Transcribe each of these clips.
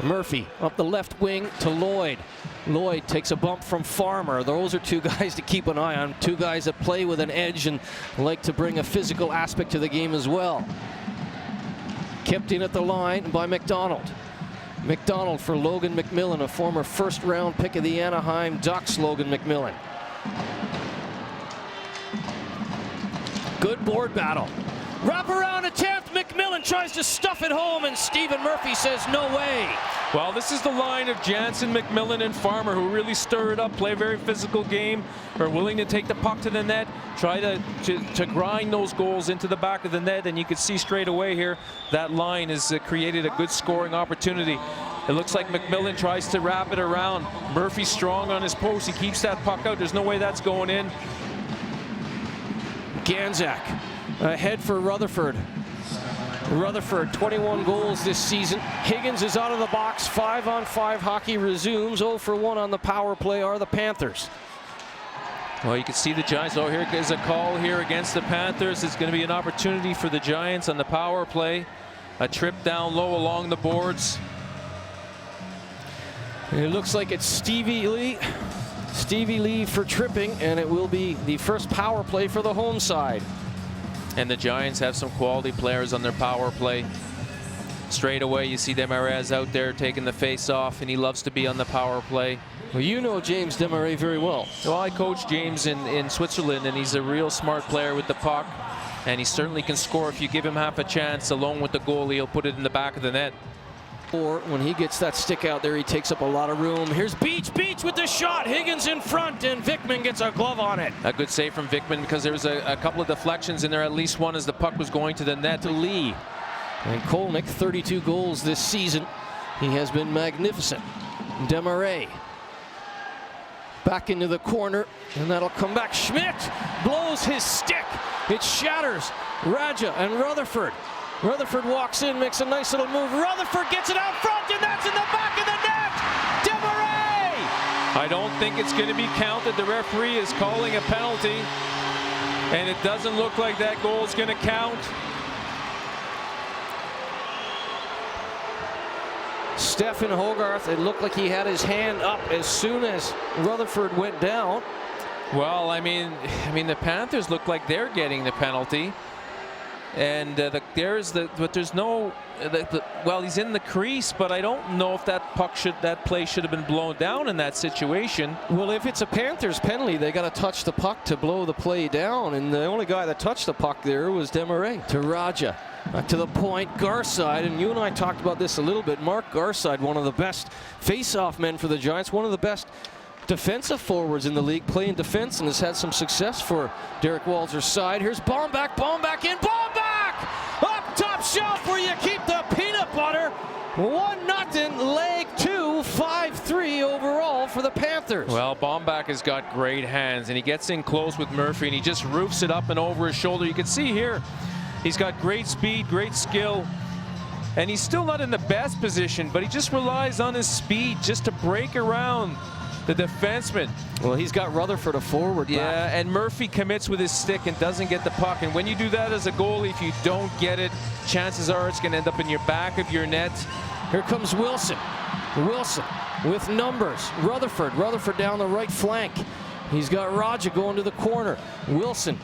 Murphy up the left wing to Lloyd. Lloyd takes a bump from Farmer. Those are two guys to keep an eye on. Two guys that play with an edge and like to bring a physical aspect to the game as well. Kept in at the line by McDonald. McDonald for Logan McMillan, a former first-round pick of the Anaheim Ducks. Logan McMillan. Good board battle. Wraparound attempt. McMillan tries to stuff it home, and Stephen Murphy says no way. Well, this is the line of Jansen, McMillan, and Farmer, who really stir it up, play a very physical game, are willing to take the puck to the net, try to grind those goals into the back of the net, and you can see straight away here that line has created a good scoring opportunity. It looks like McMillan tries to wrap it around. Murphy's strong on his post. He keeps that puck out. There's no way that's going in. Ganzak ahead for Rutherford. Rutherford, 21 goals this season. Higgins is out of the box. 5-on-5 hockey resumes. 0 for 1 on the power play are the Panthers. Well, you can see the Giants. Oh, here is a call here against the Panthers. It's going to be an opportunity for the Giants on the power play. A trip down low along the boards. It looks like it's Stevie Lee for tripping, and it will be the first power play for the home side. And the Giants have some quality players on their power play. Straight away, you see Desmarais out there taking the face off, and he loves to be on the power play. Well, you know James Desmarais very well. Well, I coach James in Switzerland, and he's a real smart player with the puck, and he certainly can score if you give him half a chance. Alone with the goalie, he'll put it in the back of the net. Or when he gets that stick out there, he takes up a lot of room. Here's Beach with the shot. Higgins in front, and Vikman gets a glove on it. A good save from Vikman, because there was a couple of deflections in there, at least one as the puck was going to the net. To Lee. And Kolnick, 32 goals this season. He has been magnificent. Desmarais back into the corner, and that'll come back. Schmidt blows his stick. It shatters. Raja and Rutherford. Rutherford walks in, makes a nice little move. Rutherford gets it out front, and that's in the back of the net. Desmarais! I don't think it's going to be counted. The referee is calling a penalty, and it doesn't look like that goal is going to count. Stephen Hogarth, it looked like he had his hand up as soon as Rutherford went down. Well, I mean the Panthers look like they're getting the penalty. And but there's no, well, he's in the crease, but I don't know if that play should have been blown down in that situation. Well, if it's a Panthers penalty, they got to touch the puck to blow the play down, and the only guy that touched the puck there was Desmarais. To Raja, back to the point, Garside, and you and I talked about this a little bit. Mark Garside, one of the best face-off men for the Giants, one of the best defensive forwards in the league, playing defense, and has had some success for Derrick Walser's side. Here's Bomback in, up top shelf where you keep the peanut butter. 1-0, leg 2, 5-3 overall for the Panthers. Well, Bomback has got great hands, and he gets in close with Murphy, and he just roofs it up and over his shoulder. You can see here, he's got great speed, great skill, and he's still not in the best position, but he just relies on his speed just to break around the defenseman. Well, he's got Rutherford a forward back. Yeah, and Murphy commits with his stick and doesn't get the puck. And when you do that as a goalie, if you don't get it, chances are it's going to end up in your back of your net. Here comes Wilson. Wilson with numbers. Rutherford down the right flank. He's got Raja going to the corner. Wilson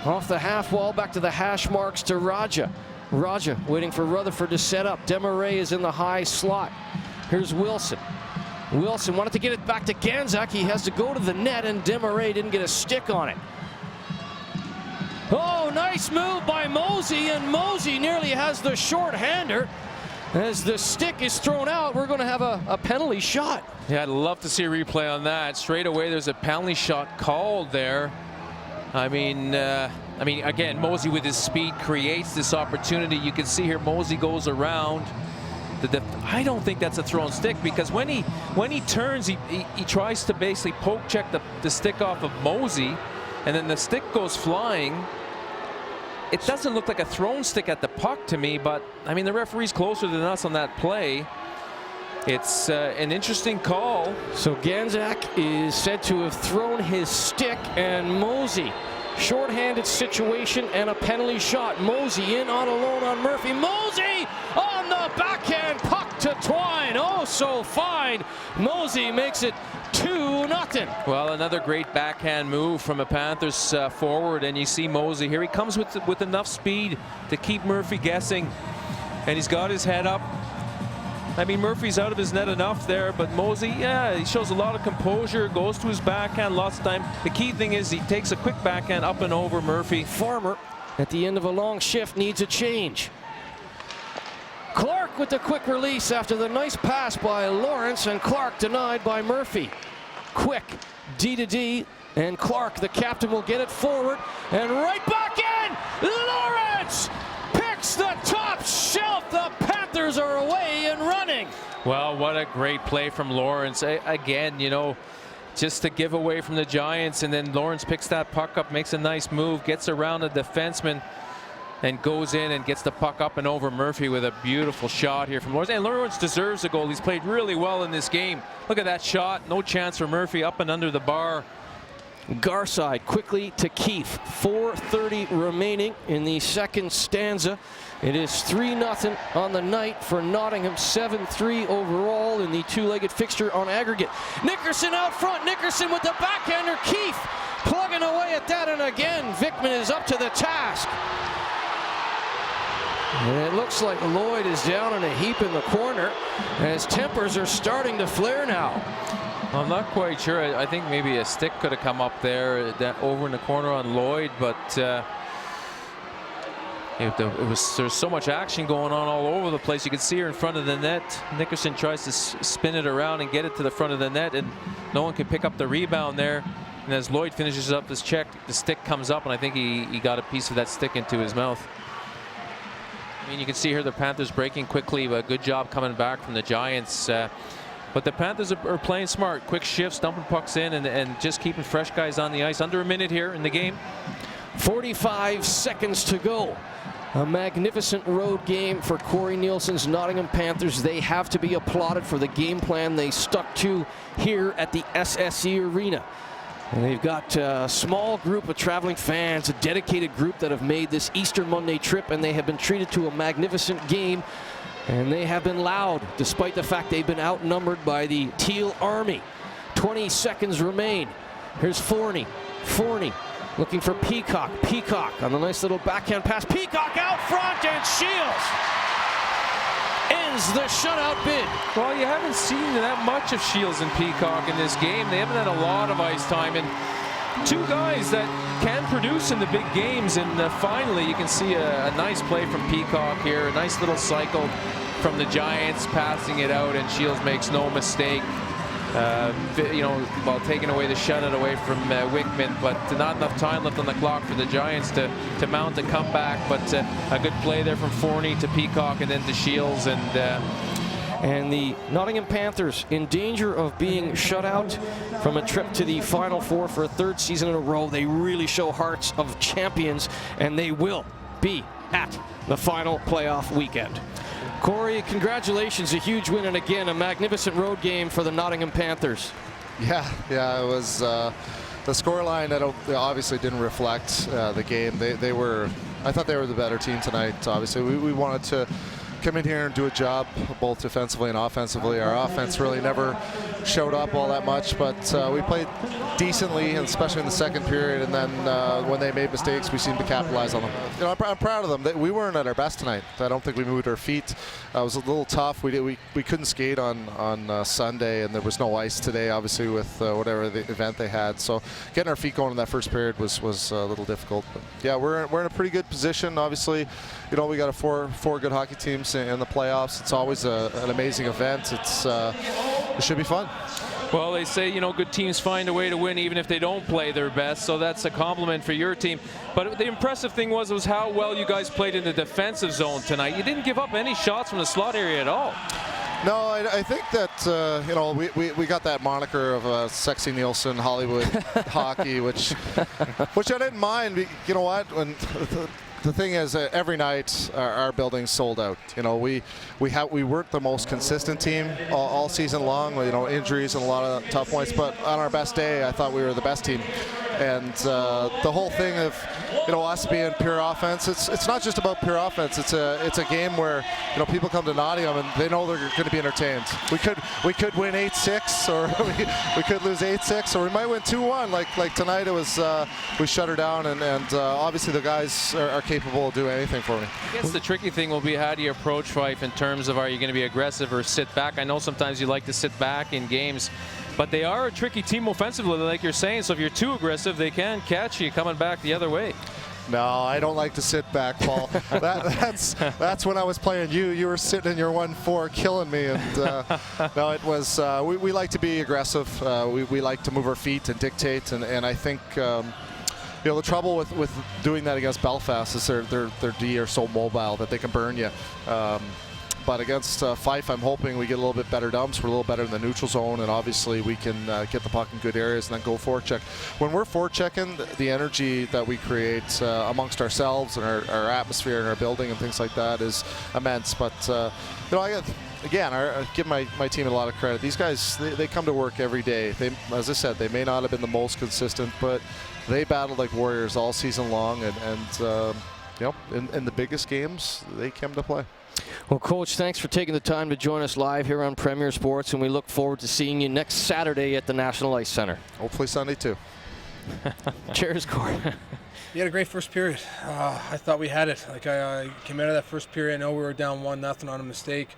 off the half wall, back to the hash marks to Raja. Raja waiting for Rutherford to set up. Desmarais is in the high slot. Here's Wilson. Wilson wanted to get it back to Ganzak. He has to go to the net, and Desmarais didn't get a stick on it. Oh, nice move by Mosey, and Mosey nearly has the short-hander. As the stick is thrown out, we're going to have a penalty shot. Yeah, I'd love to see a replay on that. Straight away, there's a penalty shot called there. I mean, again, Mosey with his speed creates this opportunity. You can see here Mosey goes around. I don't think that's a thrown stick, because when he turns, he tries to basically poke check the stick off of Mosey, and then the stick goes flying. It doesn't look like a thrown stick at the puck to me, but I mean the referee's closer than us on that play. It's an interesting call. So Ganzak is said to have thrown his stick, and Mosey, short-handed situation and a penalty shot. Mosey in on alone on Murphy. Mosey on the backhand, puck back to Twine. Oh, so fine. Mosey makes it 2-0. Well, another great backhand move from a Panthers forward, and you see Mosey here. He comes with enough speed to keep Murphy guessing, and he's got his head up. I mean, Murphy's out of his net enough there, but Mosey, yeah, he shows a lot of composure, goes to his backhand lots of time. The key thing is he takes a quick backhand up and over Murphy. Farmer, at the end of a long shift, needs a change. Clark with the quick release after the nice pass by Lawrence, and Clark denied by Murphy. Quick D to D, and Clark, the captain, will get it forward and right back in. Lawrence picks the top shelf. The Panthers are away and running. Well, what a great play from Lawrence. Again, you know, just to give away from the Giants, and then Lawrence picks that puck up, makes a nice move, gets around the defenseman, and goes in and gets the puck up and over Murphy with a beautiful shot here from Lawrence. And Lawrence deserves a goal. He's played really well in this game. Look at that shot. No chance for Murphy, up and under the bar. Garside quickly to Keefe. 4:30 remaining in the second stanza. It is 3-0 on the night for Nottingham, 7-3 overall in the two-legged fixture on aggregate. Nickerson out front. Nickerson with the backhander. Keefe plugging away at that, and again Vickman is up to the task. And it looks like Lloyd is down in a heap in the corner, and his tempers are starting to flare now. I'm not quite sure. I think maybe a stick could have come up there over in the corner on Lloyd, but there's so much action going on all over the place. You can see her in front of the net. Nickerson tries to spin it around and get it to the front of the net, and no one can pick up the rebound there. And as Lloyd finishes up his check, the stick comes up, and I think he got a piece of that stick into his mouth. I mean, you can see here the Panthers breaking quickly, but good job coming back from the Giants. But the Panthers are playing smart. Quick shifts, dumping pucks in, and just keeping fresh guys on the ice. Under a minute here in the game. 45 seconds to go. A magnificent road game for Corey Neilson's Nottingham Panthers. They have to be applauded for the game plan they stuck to here at the SSE Arena. And they've got a small group of traveling fans, a dedicated group that have made this Easter Monday trip, and they have been treated to a magnificent game. And they have been loud, despite the fact they've been outnumbered by the Teal Army. 20 seconds remain. Here's Forney. Forney looking for Peacock. Peacock on the nice little backhand pass. Peacock out front, and Shields ends the shutout bid. Well, you haven't seen that much of Shields and Peacock in this game. They haven't had a lot of ice time, and two guys that can produce in the big games, and finally you can see a nice play from Peacock here. A nice little cycle from the Giants, passing it out, and Shields makes no mistake. You know, while taking away the shutout away from Wickman, but not enough time left on the clock for the Giants to mount a comeback. But a good play there from Forney to Peacock and then to Shields, and the Nottingham Panthers in danger of being shut out from a trip to the Final Four for a third season in a row. They really show hearts of champions, and they will be at the final playoff weekend. Corey, congratulations, a huge win, and again, a magnificent road game for the Nottingham Panthers. Yeah, it was the scoreline that obviously didn't reflect the game. I thought they were the better team tonight. Obviously, we wanted to come in here and do a job both defensively and offensively. Our offense really never showed up all that much, but we played decently, and especially in the second period, and then when they made mistakes, we seemed to capitalize on them. You know, I'm proud of them. We weren't at our best tonight. I don't think we moved our feet. It was a little tough. We couldn't skate on Sunday, and there was no ice today, obviously, with whatever the event they had. So getting our feet going in that first period was a little difficult. But yeah, we're in a pretty good position. Obviously, you know, we got four good hockey teams in the playoffs. It's always an amazing event. It should be fun. Well, they say, you know, good teams find a way to win even if they don't play their best, so that's a compliment for your team. But the impressive thing was how well you guys played in the defensive zone tonight. You didn't give up any shots from the slot area at all. No, I think that, you know, we got that moniker of Sexy Neilson Hollywood hockey, which I didn't mind. You know what? When the thing is, every night our building's sold out. You know, we weren't the most consistent team all season long. You know, injuries and a lot of tough points. But on our best day, I thought we were the best team. And the whole thing of, us being pure offense, it's not just about pure offense. It's a game where, people come to Nottingham and they know they're going to be entertained. We could win 8-6, or we could lose 8-6, or we might win 2-1. Like tonight, it was we shut her down, and obviously the guys are capable of doing anything for me. I guess the tricky thing will be, how do you approach Fife in terms of, are you going to be aggressive or sit back? I know sometimes you like to sit back in games, but they are a tricky team offensively, like you're saying. So if you're too aggressive, they can catch you coming back the other way. No, I don't like to sit back, Paul. That's when I was playing you. You were sitting in your 1-4 killing me. And no, it was, we like to be aggressive. We like to move our feet and dictate. And I think, the trouble with doing that against Belfast is their D are so mobile that they can burn you. But against Fife, I'm hoping we get a little bit better dumps. We're a little better in the neutral zone, and obviously we can get the puck in good areas and then go forecheck. When we're forechecking, the energy that we create amongst ourselves and our atmosphere and our building and things like that is immense. But I give my team a lot of credit. These guys, they come to work every day. As I said, they may not have been the most consistent, but they battled like warriors all season long, and in the biggest games, they came to play. Well, Coach, thanks for taking the time to join us live here on Premier Sports, and we look forward to seeing you next Saturday at the National Ice Center. Hopefully Sunday too. Cheers, Corey. We had a great first period. I thought we had it. I came out of that first period. I know we were down 1-0 on a mistake,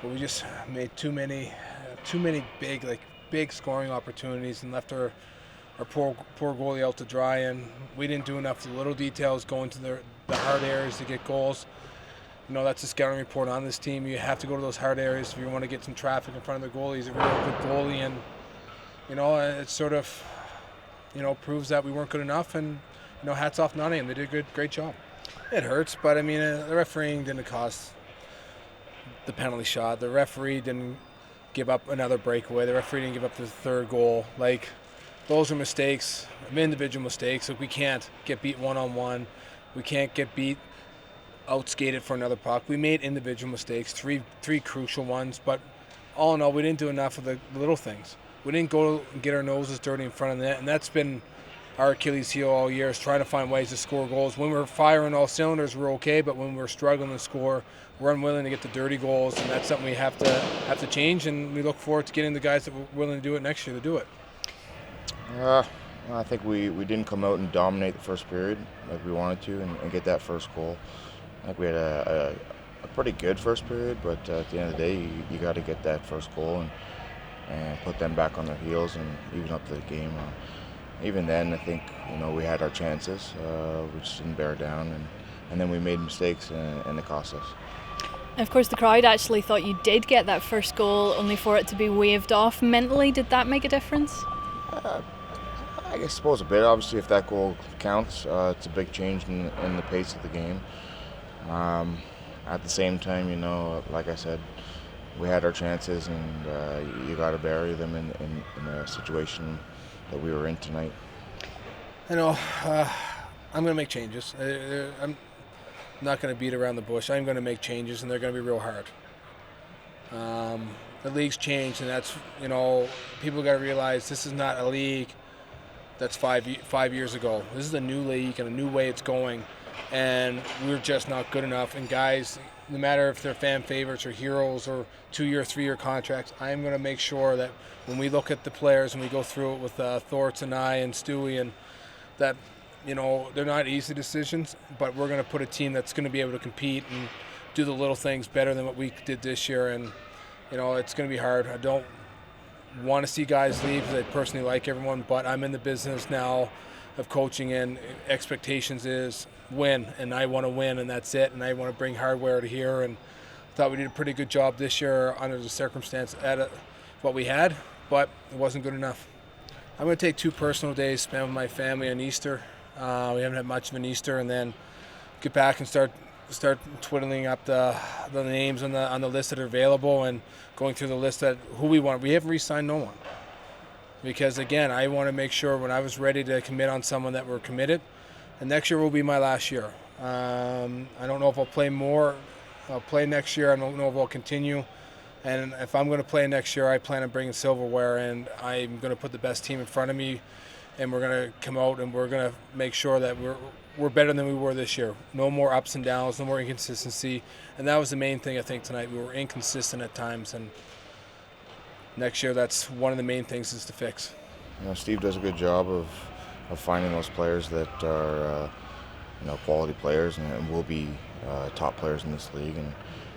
but we just made too many big scoring opportunities and left our poor goalie out to dry. And we didn't do enough of the little details, going to the hard areas to get goals. That's a scouting report on this team. You have to go to those hard areas if you want to get some traffic in front of the goalie. He's a real good goalie, and it sort of proves that we weren't good enough. And hats off Nottingham. They did a great job. It hurts, but the refereeing didn't cost the penalty shot. The referee didn't give up another breakaway. The referee didn't give up the third goal. Those are mistakes, individual mistakes. We can't get beat one-on-one. We can't get beat outskated for another puck. We made individual mistakes, three crucial ones, but all in all, we didn't do enough of the little things. We didn't go and get our noses dirty in front of the net, and that's been our Achilles heel all year, is trying to find ways to score goals. When we're firing all cylinders, we're okay, but when we're struggling to score, we're unwilling to get the dirty goals, and that's something we have to change, and we look forward to getting the guys that we're willing to do it next year to do it. I think we didn't come out and dominate the first period like we wanted to and get that first goal. I think we had a pretty good first period, but at the end of the day, you got to get that first goal and put them back on their heels and even up the game. Even then, I think we had our chances, we just didn't bear down, and then we made mistakes and it cost us. And of course, the crowd actually thought you did get that first goal, only for it to be waved off. Mentally, did that make a difference? I suppose a bit. Obviously, if that goal counts, it's a big change in the pace of the game. At the same time, like I said, we had our chances, and you got to bury them in a situation that we were in tonight. I'm going to make changes. I'm not going to beat around the bush. I'm going to make changes, and they're going to be real hard. The league's changed, and that's, people got to realize this is not a league that's 5 years ago. This is a new league and a new way it's going. And we're just not good enough. And guys, no matter if they're fan favorites or heroes or 2-year, 3-year contracts, I'm going to make sure that when we look at the players and we go through it with Thorts and I and Stewie, and that, they're not easy decisions, but we're going to put a team that's going to be able to compete and do the little things better than what we did this year. And, it's going to be hard. I don't want to see guys leave because I personally like everyone, but I'm in the business now of coaching, and expectations is win, and I want to win, and that's it, and I want to bring hardware to here. And I thought we did a pretty good job this year under the circumstance at what we had, but it wasn't good enough. I'm going to take 2 personal days, spend with my family on Easter. We haven't had much of an Easter, and then get back and start twiddling up the names on the list that are available and going through the list that who we want. We haven't re-signed no one, because again, I want to make sure when I was ready to commit on someone that we're committed. And next year will be my last year. I don't know if I'll play more. I'll play next year. I don't know if I'll continue. And if I'm going to play next year, I plan on bringing silverware, and I'm going to put the best team in front of me and we're going to come out and we're going to make sure that we're better than we were this year. No more ups and downs, no more inconsistency, and that was the main thing I think tonight. We were inconsistent at times, and next year that's one of the main things is to fix. Steve does a good job of finding those players that are quality players and will be top players in this league, and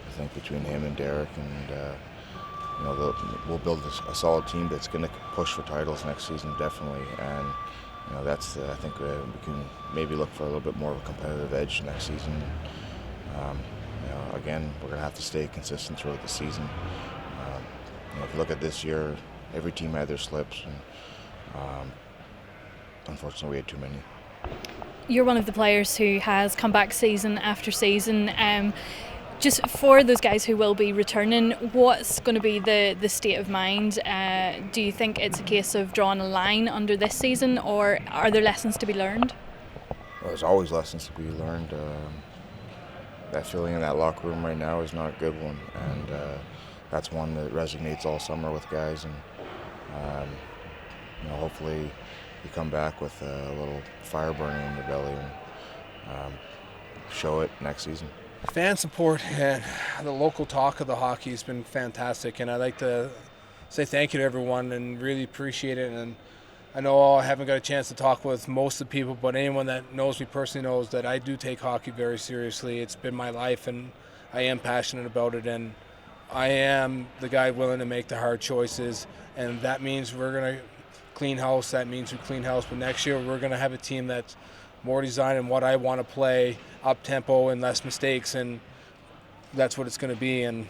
I think between him and Derrick and we'll build a solid team that's going to push for titles next season, definitely. And that's I think we can maybe look for a little bit more of a competitive edge next season. Again, we're going to have to stay consistent throughout the season. If you look at this year, every team had their slips, and unfortunately we had too many. You're one of the players who has come back season after season. Just for those guys who will be returning, what's going to be the state of mind? Do you think it's a case of drawing a line under this season, or are there lessons to be learned? Well, there's always lessons to be learned. That feeling in that locker room right now is not a good one, and that's one that resonates all summer with guys. And hopefully you come back with a little fire burning in your belly and show it next season. Fan support and the local talk of the hockey has been fantastic, and I'd like to say thank you to everyone and really appreciate it. And I know I haven't got a chance to talk with most of the people, but anyone that knows me personally knows that I do take hockey very seriously. It's been my life, and I am passionate about it, and I am the guy willing to make the hard choices, and that means we're going to clean house. That means we clean house, but next year we're going to have a team that's more designed in what I want to play, up-tempo and less mistakes, and that's what it's going to be. And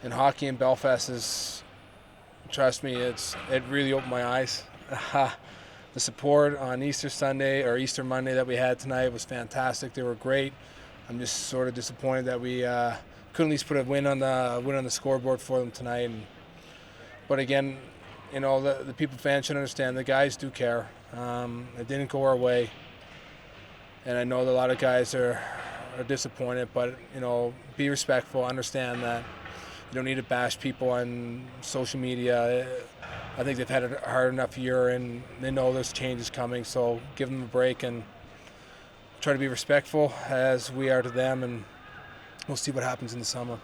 hockey in Belfast is, trust me, it really opened my eyes. The support on Easter Sunday or Easter Monday that we had tonight was fantastic. They were great. I'm just sort of disappointed that we couldn't at least put a win on the scoreboard for them tonight. But again, the people fans should understand the guys do care. It didn't go our way. And I know that a lot of guys are disappointed, but, be respectful, understand that you don't need to bash people on social media. I think they've had a hard enough year, and they know there's changes coming, so give them a break and try to be respectful as we are to them, and we'll see what happens in the summer.